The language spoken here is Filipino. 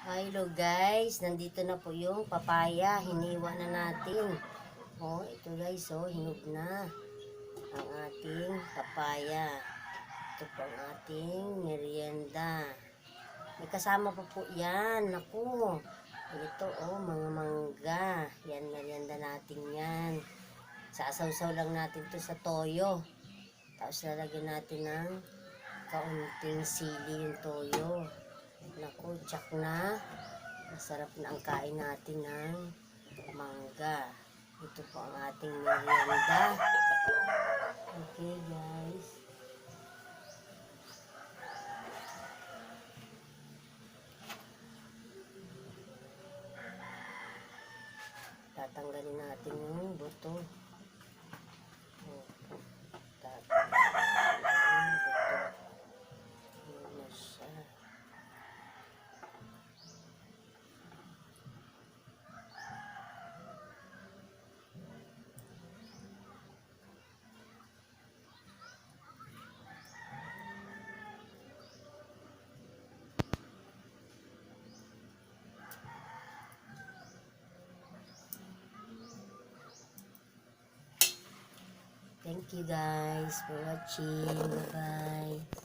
Hello guys, nandito na po yung papaya. Hiniwa na natin. Oh, ito guys, oh, hinog na ang ating papaya. Ito po ang ating merienda. May kasama pa po yan. Naku, ito oh, mga mangga. Yan, merienda natin yan. Sasawsaw lang natin to sa toyo. Tapos lalagyan natin ng kaunting sili yung toyo. Naku, tsak na. Masarap na ang kain natin ng mangga. Ito po ang ating merienda. Okay guys. Tatanggalin natin yung buto. Tatanggalin yung buto. Yun na siya. Thank you guys for watching. Bye-bye.